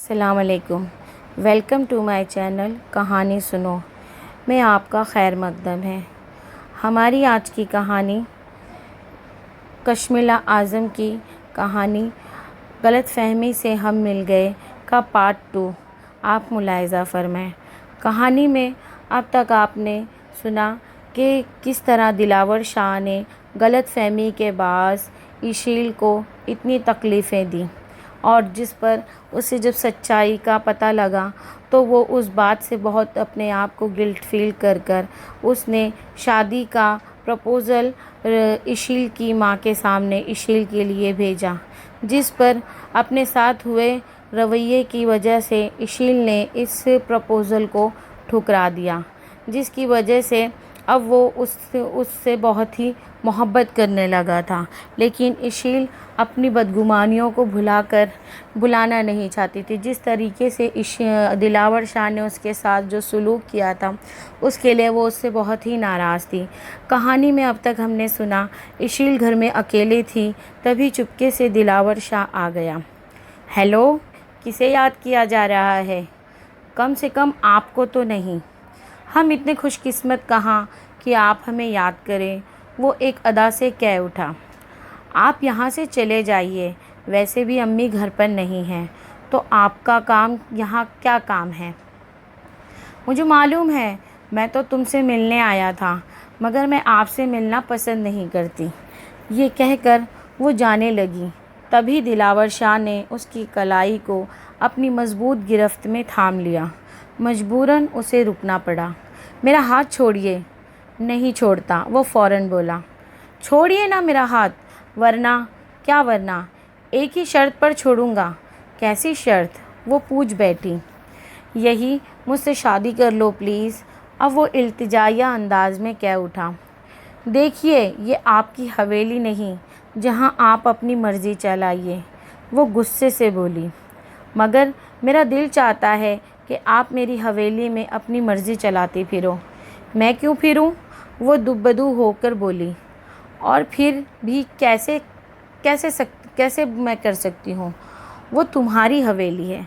السلام علیکم، welcome to my channel کہانی سنو۔ میں آپ کا خیر مقدم ہے۔ ہماری آج کی کہانی کشملا اعظم کی کہانی غلط فہمی سے ہم مل گئے کا پارٹ 2 آپ ملاحظہ فرمائیں۔ کہانی میں اب تک آپ نے سنا کہ کس طرح دلاور شاہ نے غلط فہمی کے باعث اشیل کو اتنی تکلیفیں دیں، اور جس پر اسے جب سچائی کا پتہ لگا تو وہ اس بات سے بہت اپنے آپ کو گلٹ فیل کر اس نے شادی کا پرپوزل اشیل کی ماں کے سامنے اشیل کے لیے بھیجا، جس پر اپنے ساتھ ہوئے رویے کی وجہ سے اشیل نے اس پرپوزل کو ٹھکرا دیا، جس کی وجہ سے اب وہ اس سے بہت ہی محبت کرنے لگا تھا۔ لیکن اشیل اپنی بدگمانیوں کو بھلانا نہیں چاہتی تھی۔ جس طریقے سے دلاور شاہ نے اس کے ساتھ جو سلوک کیا تھا اس کے لیے وہ اس سے بہت ہی ناراض تھی۔ کہانی میں اب تک ہم نے سنا اشیل گھر میں اکیلے تھی، تبھی چپکے سے دلاور شاہ آ گیا۔ ہیلو، کسے یاد کیا جا رہا ہے؟ کم سے کم آپ کو تو نہیں۔ ہم اتنے خوش قسمت کہاں کہ آپ ہمیں یاد کریں، وہ ایک ادا سے کہہ اٹھا۔ آپ یہاں سے چلے جائیے، ویسے بھی امی گھر پر نہیں ہیں، تو آپ کا یہاں کیا کام ہے؟ مجھے معلوم ہے، میں تو تم سے ملنے آیا تھا، مگر میں آپ سے ملنا پسند نہیں کرتی۔ یہ کہہ کر وہ جانے لگی، تبھی دلاور شاہ نے اس کی کلائی کو اپنی مضبوط گرفت میں تھام لیا۔ مجبوراً اسے رکنا پڑا۔ میرا ہاتھ چھوڑیے۔ نہیں چھوڑتا، وہ فوراً بولا۔ چھوڑیے نا میرا ہاتھ، ورنہ کیا؟ ورنہ ایک ہی شرط پر چھوڑوں گا۔ کیسی شرط؟ وہ پوچھ بیٹھی۔ یہی، مجھ سے شادی کر لو پلیز۔ اب وہ التجائیہ انداز میں کہہ اٹھا۔ دیکھیے، یہ آپ کی حویلی نہیں جہاں آپ اپنی مرضی چلائیے، وہ غصے سے بولی۔ مگر میرا دل چاہتا ہے کہ آپ میری حویلی میں اپنی مرضی چلاتی پھرو۔ میں کیوں پھروں؟ وہ دبدو ہو کر بولی۔ اور پھر بھی کیسے میں کر سکتی ہوں؟ وہ تمہاری حویلی ہے،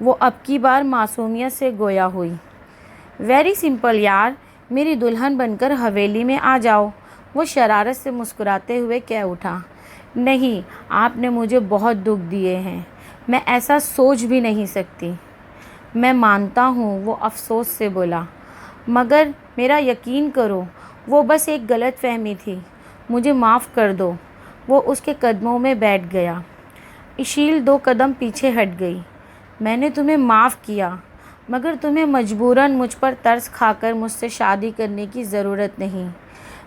وہ اب کی بار معصومیت سے گویا ہوئی۔ ویری سمپل یار، میری دلہن بن کر حویلی میں آ جاؤ، وہ شرارت سے مسکراتے ہوئے کہہ اٹھا۔ نہیں، آپ نے مجھے بہت دکھ دیے ہیں، میں ایسا سوچ بھی نہیں سکتی۔ میں مانتا ہوں، وہ افسوس سے بولا، مگر میرا یقین کرو، وہ بس ایک غلط فہمی تھی، مجھے معاف کر دو۔ وہ اس کے قدموں میں بیٹھ گیا۔ اشیل 2 قدم پیچھے ہٹ گئی۔ میں نے تمہیں معاف کیا، مگر تمہیں مجبوراً مجھ پر ترس کھا کر مجھ سے شادی کرنے کی ضرورت نہیں۔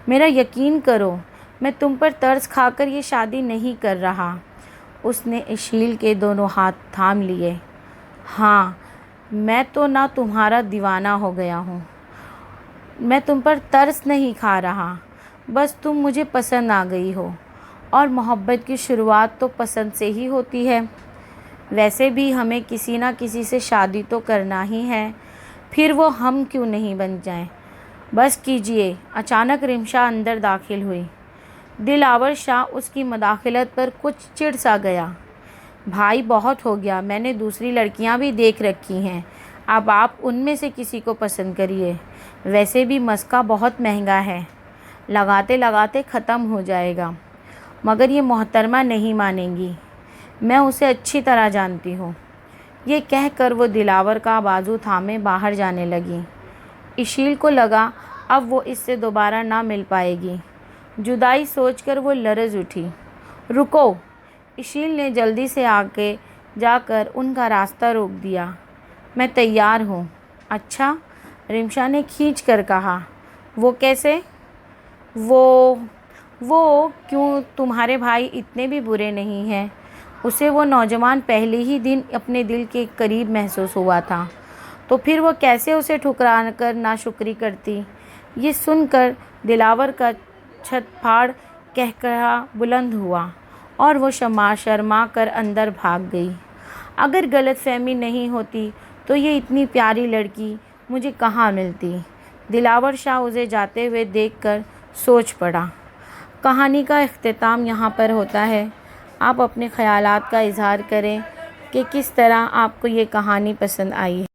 میرا یقین کرو، میں تم پر ترس کھا کر یہ شادی نہیں کر رہا۔ اس نے اشیل کے دونوں ہاتھ تھام لیے۔ ہاں، میں تو نہ تمہارا دیوانہ ہو گیا ہوں۔ میں تم پر ترس نہیں کھا رہا، بس تم مجھے پسند آ گئی ہو، اور محبت کی شروعات تو پسند سے ہی ہوتی ہے۔ ویسے بھی ہمیں کسی نہ کسی سے شادی تو کرنا ہی ہے، پھر وہ ہم کیوں نہیں بن جائیں؟ بس کیجیے۔ اچانک رمشا اندر داخل ہوئی۔ دلاور شاہ اس کی مداخلت پر کچھ چڑ سا گیا۔ بھائی، بہت ہو گیا، میں نے دوسری لڑکیاں بھی دیکھ رکھی ہیں، اب آپ ان میں سے کسی کو پسند کریے۔ ویسے بھی مسکا بہت مہنگا ہے، لگاتے لگاتے ختم ہو جائے گا۔ مگر یہ محترمہ نہیں مانیں گی، میں اسے اچھی طرح جانتی ہوں۔ یہ کہہ کر وہ دلاور کا بازو تھامے باہر جانے لگی۔ اشیل کو لگا اب وہ اس سے دوبارہ نہ مل پائے گی۔ جدائی سوچ کر وہ لرز اٹھی۔ رکو! اشیل نے جلدی سے آگے جا کر ان کا راستہ روک دیا۔ میں تیار ہوں۔ اچھا؟ رمشا نے کھینچ کر کہا۔ وہ کیسے؟ وہ کیوں؟ تمہارے بھائی اتنے بھی برے نہیں ہیں۔ اسے وہ نوجوان پہلے ہی دن اپنے دل کے قریب محسوس ہوا تھا، تو پھر وہ کیسے اسے ٹھکرا کر ناشکری کرتی؟ یہ سن کر دلاور کا چھت پھاڑ قہقہہ بلند ہوا، اور وہ شرما کر اندر بھاگ گئی۔ اگر غلط فہمی نہیں ہوتی تو یہ اتنی پیاری لڑکی مجھے کہاں ملتی؟ دلاور شاہ اسے جاتے ہوئے دیکھ کر سوچ پڑا۔ کہانی کا اختتام یہاں پر ہوتا ہے۔ آپ اپنے خیالات کا اظہار کریں، کہ کس طرح آپ کو یہ کہانی پسند آئی ہے۔